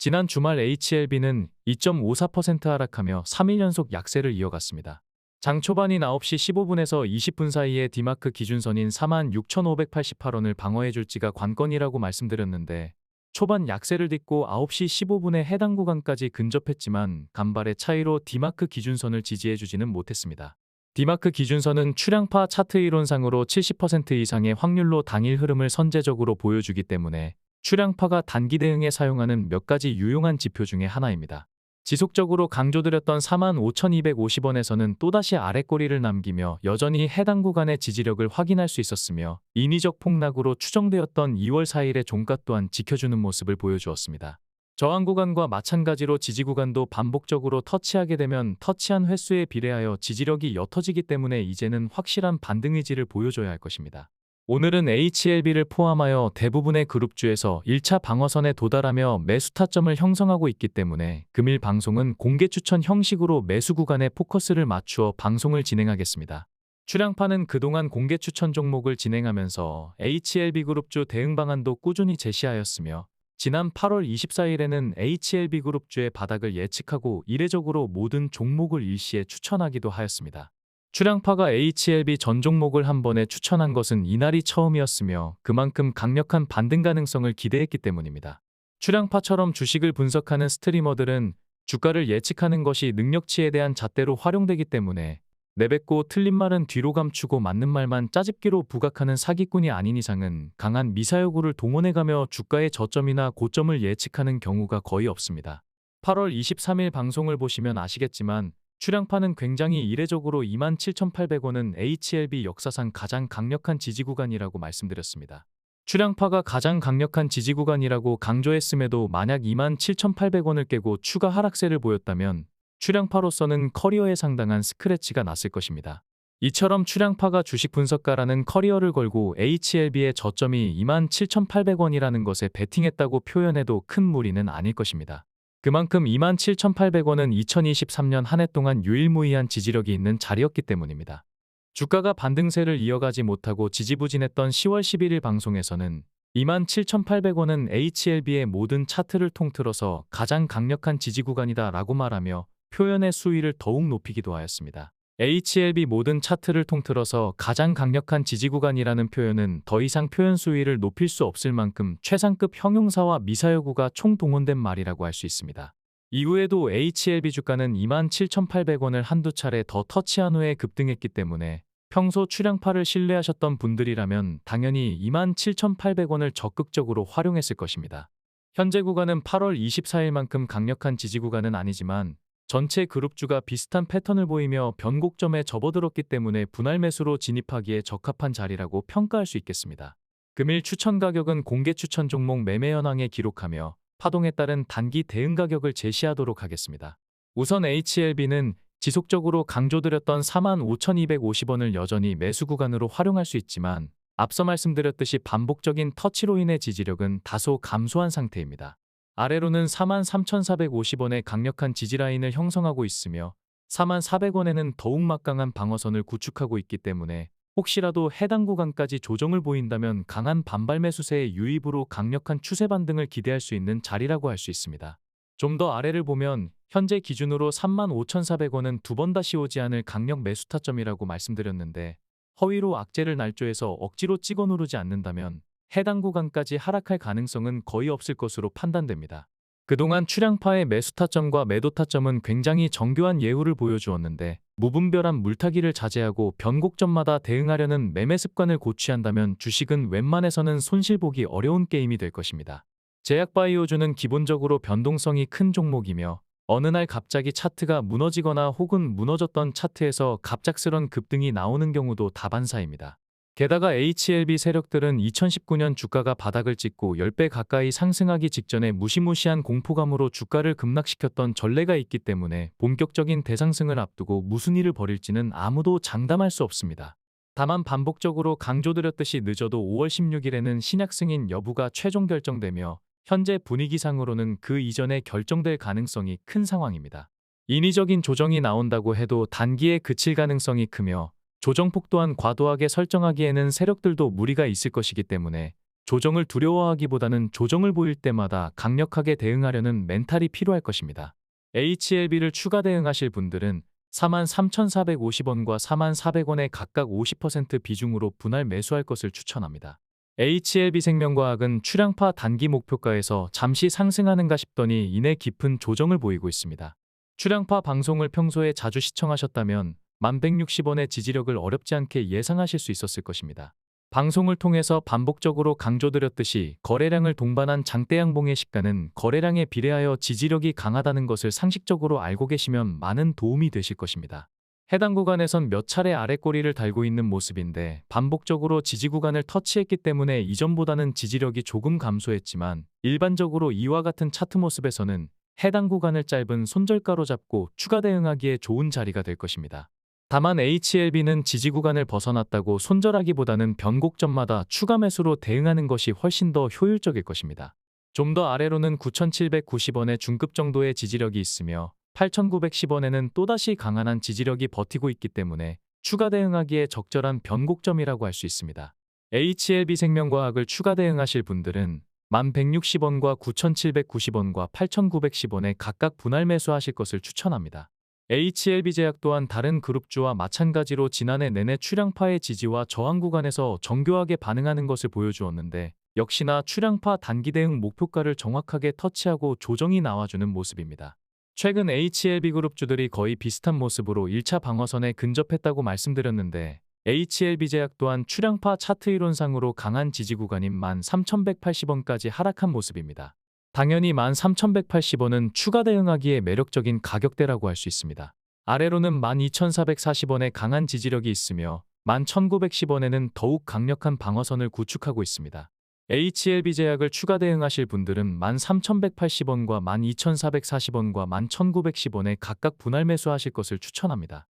지난 주말 HLB는 2.54% 하락하며 3일 연속 약세를 이어갔습니다. 장 초반인 9시 15분에서 20분 사이에 디마크 기준선인 46,588원을 방어해줄지가 관건이라고 말씀드렸는데 초반 약세를 딛고 9시 15분에 해당 구간까지 근접했지만 간발의 차이로 디마크 기준선을 지지해주지는 못했습니다. 디마크 기준선은 출량파 차트 이론상으로 70% 이상의 확률로 당일 흐름을 선제적으로 보여주기 때문에 출량파가 단기 대응에 사용하는 몇 가지 유용한 지표 중에 하나입니다. 지속적으로 강조드렸던 45,250원에서는 또다시 아랫꼬리를 남기며 여전히 해당 구간의 지지력을 확인할 수 있었으며 인위적 폭락으로 추정되었던 2월 4일의 종가 또한 지켜주는 모습을 보여주었습니다. 저항 구간과 마찬가지로 지지 구간도 반복적으로 터치하게 되면 터치한 횟수에 비례하여 지지력이 옅어지기 때문에 이제는 확실한 반등 의지를 보여줘야 할 것입니다. 오늘은 HLB를 포함하여 대부분의 그룹주에서 1차 방어선에 도달하며 매수 타점을 형성하고 있기 때문에 금일 방송은 공개 추천 형식으로 매수 구간에 포커스를 맞추어 방송을 진행하겠습니다. 출량파는 그동안 공개 추천 종목을 진행하면서 HLB 그룹주 대응 방안도 꾸준히 제시하였으며 지난 8월 24일에는 HLB 그룹주의 바닥을 예측하고 이례적으로 모든 종목을 일시에 추천하기도 하였습니다. 출량파가 HLB 전 종목을 한 번에 추천한 것은 이날이 처음이었으며 그만큼 강력한 반등 가능성을 기대했기 때문입니다. 출량파처럼 주식을 분석하는 스트리머들은 주가를 예측하는 것이 능력치에 대한 잣대로 활용되기 때문에 내뱉고 틀린 말은 뒤로 감추고 맞는 말만 짜집기로 부각하는 사기꾼이 아닌 이상은 강한 미사여구를 동원해가며 주가의 저점이나 고점을 예측하는 경우가 거의 없습니다. 8월 23일 방송을 보시면 아시겠지만 출량파는 굉장히 이례적으로 27,800원은 HLB 역사상 가장 강력한 지지 구간이라고 말씀드렸습니다. 출량파가 가장 강력한 지지 구간이라고 강조했음에도 만약 27,800원을 깨고 추가 하락세를 보였다면 출량파로서는 커리어에 상당한 스크래치가 났을 것입니다. 이처럼 출량파가 주식 분석가라는 커리어를 걸고 HLB의 저점이 27,800원이라는 것에 베팅했다고 표현해도 큰 무리는 아닐 것입니다. 그만큼 27,800원은 2023년 한 해 동안 유일무이한 지지력이 있는 자리였기 때문입니다. 주가가 반등세를 이어가지 못하고 지지부진했던 10월 11일 방송에서는 27,800원은 HLB의 모든 차트를 통틀어서 가장 강력한 지지 구간이다 라고 말하며 표현의 수위를 더욱 높이기도 하였습니다. HLB 모든 차트를 통틀어서 가장 강력한 지지 구간이라는 표현은 더 이상 표현 수위를 높일 수 없을 만큼 최상급 형용사와 미사여구가 총동원된 말이라고 할 수 있습니다. 이후에도 HLB 주가는 27,800원을 한두 차례 더 터치한 후에 급등했기 때문에 평소 출량파를 신뢰하셨던 분들이라면 당연히 27,800원을 적극적으로 활용했을 것입니다. 현재 구간은 8월 24일만큼 강력한 지지 구간은 아니지만 전체 그룹주가 비슷한 패턴을 보이며 변곡점에 접어들었기 때문에 분할 매수로 진입하기에 적합한 자리라고 평가할 수 있겠습니다. 금일 추천 가격은 공개 추천 종목 매매 현황에 기록하며 파동에 따른 단기 대응 가격을 제시하도록 하겠습니다. 우선 HLB는 지속적으로 강조드렸던 45,250원을 여전히 매수 구간으로 활용할 수 있지만 앞서 말씀드렸듯이 반복적인 터치로 인해 지지력은 다소 감소한 상태입니다. 아래로는 43,450원의 강력한 지지라인을 형성하고 있으며 44,000원에는 더욱 막강한 방어선을 구축하고 있기 때문에 혹시라도 해당 구간까지 조정을 보인다면 강한 반발 매수세의 유입으로 강력한 추세 반등을 기대할 수 있는 자리라고 할 수 있습니다. 좀 더 아래를 보면 현재 기준으로 35,400원은 두 번 다시 오지 않을 강력 매수 타점이라고 말씀드렸는데 허위로 악재를 날조해서 억지로 찍어 누르지 않는다면 해당 구간까지 하락할 가능성은 거의 없을 것으로 판단됩니다. 그동안 출량파의 매수 타점과 매도 타점은 굉장히 정교한 예우를 보여주었는데 무분별한 물타기를 자제하고 변곡점마다 대응하려는 매매 습관을 고취한다면 주식은 웬만해서는 손실보기 어려운 게임이 될 것입니다. 제약바이오주는 기본적으로 변동성이 큰 종목이며 어느 날 갑자기 차트가 무너지거나 혹은 무너졌던 차트에서 갑작스런 급등이 나오는 경우도 다반사입니다. 게다가 HLB 세력들은 2019년 주가가 바닥을 찍고 10배 가까이 상승하기 직전에 무시무시한 공포감으로 주가를 급락시켰던 전례가 있기 때문에 본격적인 대상승을 앞두고 무슨 일을 벌일지는 아무도 장담할 수 없습니다. 다만 반복적으로 강조드렸듯이 늦어도 5월 16일에는 신약 승인 여부가 최종 결정되며 현재 분위기상으로는 그 이전에 결정될 가능성이 큰 상황입니다. 인위적인 조정이 나온다고 해도 단기에 그칠 가능성이 크며 조정폭 또한 과도하게 설정하기에는 세력들도 무리가 있을 것이기 때문에 조정을 두려워하기보다는 조정을 보일 때마다 강력하게 대응하려는 멘탈이 필요할 것입니다. HLB를 추가 대응하실 분들은 43,450원과 44,400원에 각각 50% 비중으로 분할 매수할 것을 추천합니다. HLB생명과학은 출량파 단기 목표가에서 잠시 상승하는가 싶더니 이내 깊은 조정을 보이고 있습니다. 출량파 방송을 평소에 자주 시청하셨다면 1160원의 지지력을 어렵지 않게 예상하실 수 있었을 것입니다. 방송을 통해서 반복적으로 강조드렸듯이 거래량을 동반한 장대양봉의 시가는 거래량에 비례하여 지지력이 강하다는 것을 상식적으로 알고 계시면 많은 도움이 되실 것입니다. 해당 구간에선 몇 차례 아랫꼬리를 달고 있는 모습인데 반복적으로 지지 구간을 터치했기 때문에 이전보다는 지지력이 조금 감소했지만 일반적으로 이와 같은 차트 모습에서는 해당 구간을 짧은 손절가로 잡고 추가 대응하기에 좋은 자리가 될 것입니다. 다만 HLB는 지지 구간을 벗어났다고 손절하기보다는 변곡점마다 추가 매수로 대응하는 것이 훨씬 더 효율적일 것입니다. 좀 더 아래로는 9,790원의 중급 정도의 지지력이 있으며 8,910원에는 또다시 강한 한 지지력이 버티고 있기 때문에 추가 대응하기에 적절한 변곡점이라고 할 수 있습니다. HLB생명과학을 추가 대응하실 분들은 1160원과 9,790원과 8,910원에 각각 분할 매수하실 것을 추천합니다. HLB제약 또한 다른 그룹주와 마찬가지로 지난해 내내 출량파의 지지와 저항 구간에서 정교하게 반응하는 것을 보여주었는데 역시나 출량파 단기 대응 목표가를 정확하게 터치하고 조정이 나와주는 모습입니다. 최근 HLB그룹주들이 거의 비슷한 모습으로 1차 방어선에 근접했다고 말씀드렸는데 HLB제약 또한 출량파 차트 이론상으로 강한 지지 구간인 13,180원까지 하락한 모습입니다. 당연히 13,180원은 추가 대응하기에 매력적인 가격대라고 할 수 있습니다. 아래로는 12,440원의 강한 지지력이 있으며 11,910원에는 더욱 강력한 방어선을 구축하고 있습니다. HLB제약을 추가 대응하실 분들은 13,180원과 12,440원과 11,910원에 각각 분할 매수하실 것을 추천합니다.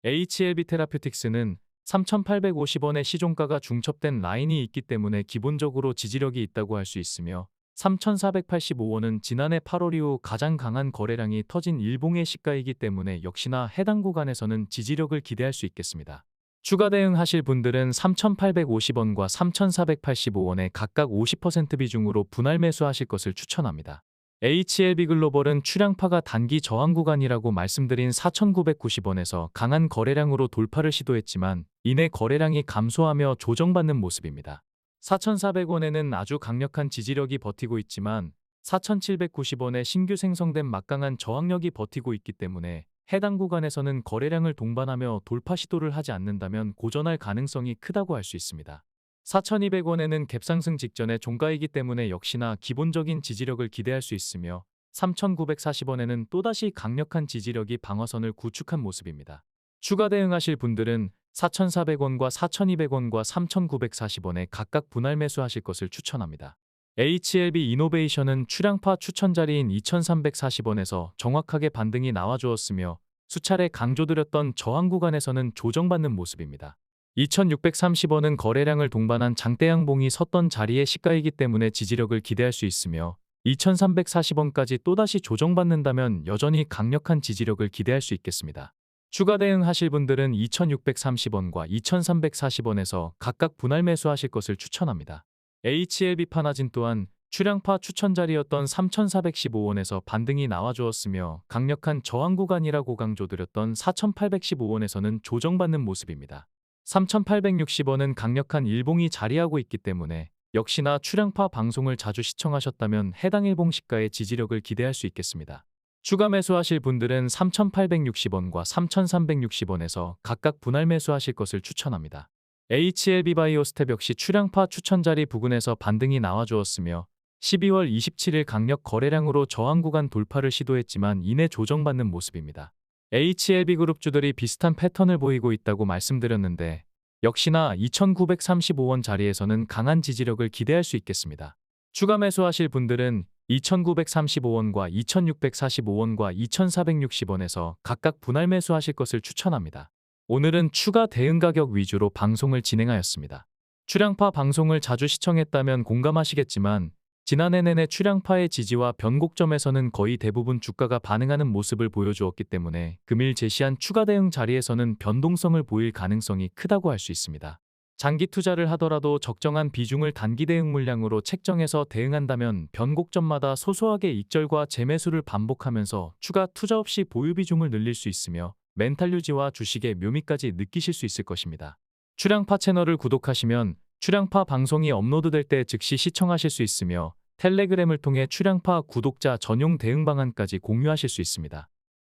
HLB테라퓨틱스는 3,850원의 시종가가 중첩된 라인이 있기 때문에 기본적으로 지지력이 있다고 할 수 있으며 3,485원은 지난해 8월 이후 가장 강한 거래량이 터진 일봉의 시가이기 때문에 역시나 해당 구간에서는 지지력을 기대할 수 있겠습니다. 추가 대응하실 분들은 3,850원과 3,485원에 각각 50% 비중으로 분할 매수하실 것을 추천합니다. HLB글로벌은 출량파가 단기 저항 구간이라고 말씀드린 4,990원에서 강한 거래량으로 돌파를 시도했지만 이내 거래량이 감소하며 조정받는 모습입니다. 4,400원에는 아주 강력한 지지력이 버티고 있지만 4,790원에 신규 생성된 막강한 저항력이 버티고 있기 때문에 해당 구간에서는 거래량을 동반하며 돌파 시도를 하지 않는다면 고전할 가능성이 크다고 할 수 있습니다. 4,200원에는 갭상승 직전의 종가이기 때문에 역시나 기본적인 지지력을 기대할 수 있으며 3,940원에는 또다시 강력한 지지력이 방어선을 구축한 모습입니다. 추가 대응하실 분들은 4,400원과 4,200원과 3,940원에 각각 분할 매수하실 것을 추천합니다. HLB 이노베이션은 출량파 추천 자리인 2,340원에서 정확하게 반등이 나와주었으며 수차례 강조드렸던 저항 구간에서는 조정받는 모습입니다. 2,630원은 거래량을 동반한 장대양봉이 섰던 자리의 시가이기 때문에 지지력을 기대할 수 있으며 2,340원까지 또다시 조정받는다면 여전히 강력한 지지력을 기대할 수 있겠습니다. 추가 대응하실 분들은 2,630원과 2,340원에서 각각 분할 매수하실 것을 추천합니다. HLB 파나진 또한 출량파 추천 자리였던 3,415원에서 반등이 나와주었으며 강력한 저항 구간이라고 강조드렸던 4,815원에서는 조정받는 모습입니다. 3,860원은 강력한 일봉이 자리하고 있기 때문에 역시나 출량파 방송을 자주 시청하셨다면 해당 일봉 시가의 지지력을 기대할 수 있겠습니다. 추가 매수하실 분들은 3,860원과 3,360원에서 각각 분할 매수하실 것을 추천합니다. HLB 바이오스텝 역시 출량파 추천 자리 부근에서 반등이 나와주었으며 12월 27일 강력 거래량으로 저항 구간 돌파를 시도했지만 이내 조정받는 모습입니다. HLB 그룹주들이 비슷한 패턴을 보이고 있다고 말씀드렸는데 역시나 2,935원 자리에서는 강한 지지력을 기대할 수 있겠습니다. 추가 매수하실 분들은 2,935원과 2,645원과 2,460원에서 각각 분할 매수하실 것을 추천합니다. 오늘은 추가 대응 가격 위주로 방송을 진행하였습니다. 출량파 방송을 자주 시청했다면 공감하시겠지만 지난해 내내 출량파의 지지와 변곡점에서는 거의 대부분 주가가 반응하는 모습을 보여주었기 때문에 금일 제시한 추가 대응 자리에서는 변동성을 보일 가능성이 크다고 할 수 있습니다. 장기 투자를 하더라도 적정한 비중을 단기 대응 물량으로 책정해서 대응한다면 변곡점마다 소소하게 익절과 재매수를 반복하면서 추가 투자 없이 보유 비중을 늘릴 수 있으며 멘탈 유지와 주식의 묘미까지 느끼실 수 있을 것입니다. 출양파 채널을 구독하시면 출양파 방송이 업로드될 때 즉시 시청하실 수 있으며 텔레그램을 통해 출양파 구독자 전용 대응 방안까지 공유하실 수 있습니다.